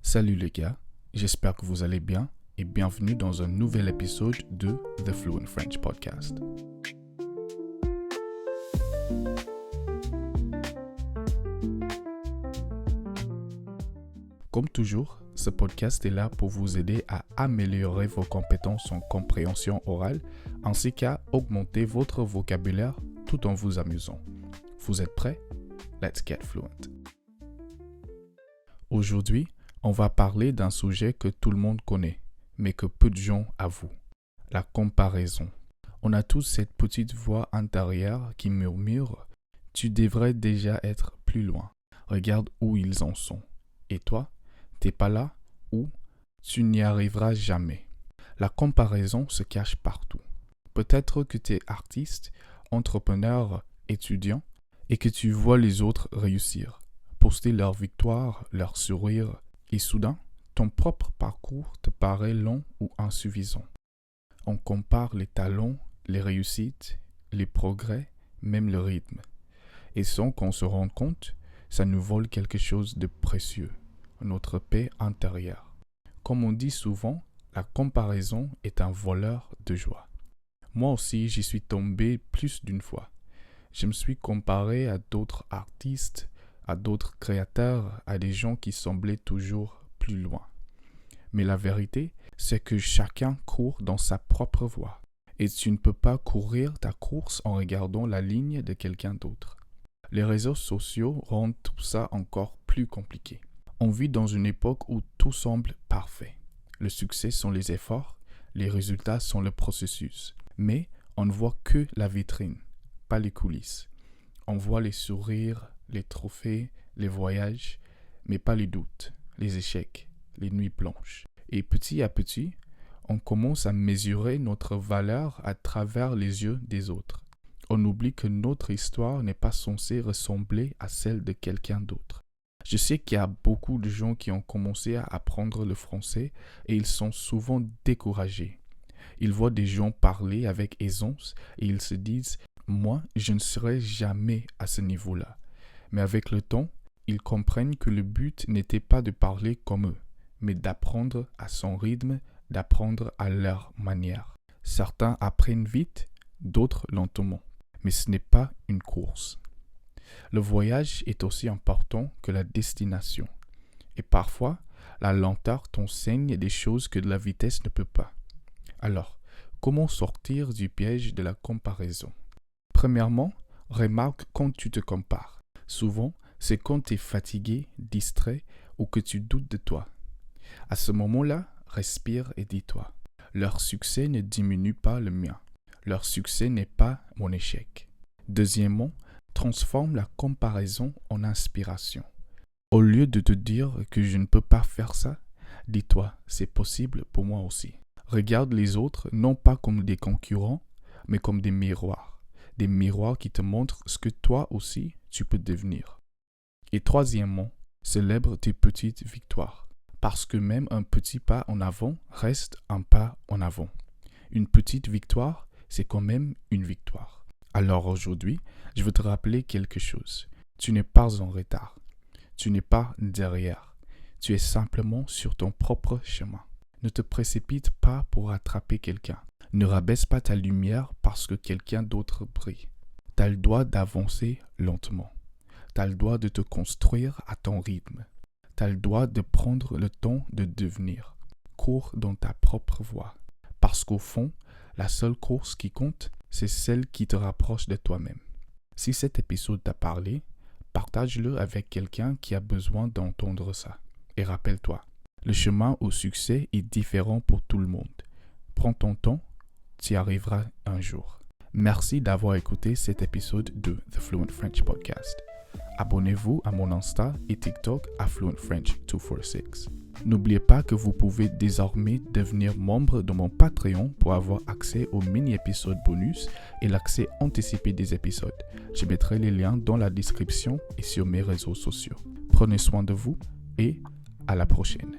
Salut les gars, j'espère que vous allez bien et bienvenue dans un nouvel épisode de The Fluent French Podcast. Comme toujours, ce podcast est là pour vous aider à améliorer vos compétences en compréhension orale ainsi qu'à augmenter votre vocabulaire tout en vous amusant. Vous êtes prêts? Let's get fluent. Aujourd'hui, on va parler d'un sujet que tout le monde connaît, mais que peu de gens avouent. La comparaison. On a tous cette petite voix intérieure qui murmure « Tu devrais déjà être plus loin. Regarde où ils en sont. Et toi, t'es pas là ou tu n'y arriveras jamais. » La comparaison se cache partout. Peut-être que tu es artiste, entrepreneur, étudiant et que tu vois les autres réussir, poster leurs victoires, leurs sourires, et soudain, ton propre parcours te paraît long ou insuffisant. On compare les talents, les réussites, les progrès, même le rythme. Et sans qu'on se rende compte, ça nous vole quelque chose de précieux, notre paix intérieure. Comme on dit souvent, la comparaison est un voleur de joie. Moi aussi, j'y suis tombé plus d'une fois. Je me suis comparé à d'autres artistes, à d'autres créateurs, à des gens qui semblaient toujours plus loin. Mais la vérité, c'est que chacun court dans sa propre voie. Et tu ne peux pas courir ta course en regardant la ligne de quelqu'un d'autre. Les réseaux sociaux rendent tout ça encore plus compliqué. On vit dans une époque où tout semble parfait. Le succès sont les efforts, les résultats sont le processus. Mais on ne voit que la vitrine, pas les coulisses. On voit les sourires, les trophées, les voyages, mais pas les doutes, les échecs, les nuits blanches. Et petit à petit, on commence à mesurer notre valeur à travers les yeux des autres. On oublie que notre histoire n'est pas censée ressembler à celle de quelqu'un d'autre. Je sais qu'il y a beaucoup de gens qui ont commencé à apprendre le français et ils sont souvent découragés. Ils voient des gens parler avec aisance et ils se disent « Moi, je ne serai jamais à ce niveau-là ». Mais avec le temps, ils comprennent que le but n'était pas de parler comme eux, mais d'apprendre à son rythme, d'apprendre à leur manière. Certains apprennent vite, d'autres lentement. Mais ce n'est pas une course. Le voyage est aussi important que la destination. Et parfois, la lenteur t'enseigne des choses que la vitesse ne peut pas. Alors, comment sortir du piège de la comparaison? Premièrement, remarque quand tu te compares. Souvent, c'est quand tu es fatigué, distrait ou que tu doutes de toi. À ce moment-là, respire et dis-toi, leur succès ne diminue pas le mien. Leur succès n'est pas mon échec. Deuxièmement, transforme la comparaison en inspiration. Au lieu de te dire que je ne peux pas faire ça, dis-toi, c'est possible pour moi aussi. Regarde les autres non pas comme des concurrents, mais comme des miroirs qui te montrent ce que toi aussi tu peux devenir. Et troisièmement, célèbre tes petites victoires, parce que même un petit pas en avant reste un pas en avant. Une petite victoire, c'est quand même une victoire. Alors aujourd'hui, je veux te rappeler quelque chose. Tu n'es pas en retard. Tu n'es pas derrière. Tu es simplement sur ton propre chemin. Ne te précipite pas pour attraper quelqu'un. Ne rabaisse pas ta lumière parce que quelqu'un d'autre brille. Tu as le droit d'avancer lentement. Tu as le droit de te construire à ton rythme. Tu as le droit de prendre le temps de devenir. Cours dans ta propre voie. Parce qu'au fond, la seule course qui compte, c'est celle qui te rapproche de toi-même. Si cet épisode t'a parlé, partage-le avec quelqu'un qui a besoin d'entendre ça. Et rappelle-toi, le chemin au succès est différent pour tout le monde. Prends ton temps, tu y arriveras un jour. Merci d'avoir écouté cet épisode de The Fluent French Podcast. Abonnez-vous à mon Insta et TikTok à Fluent French 246. N'oubliez pas que vous pouvez désormais devenir membre de mon Patreon pour avoir accès aux mini-épisodes bonus et l'accès anticipé des épisodes. Je mettrai les liens dans la description et sur mes réseaux sociaux. Prenez soin de vous et à la prochaine.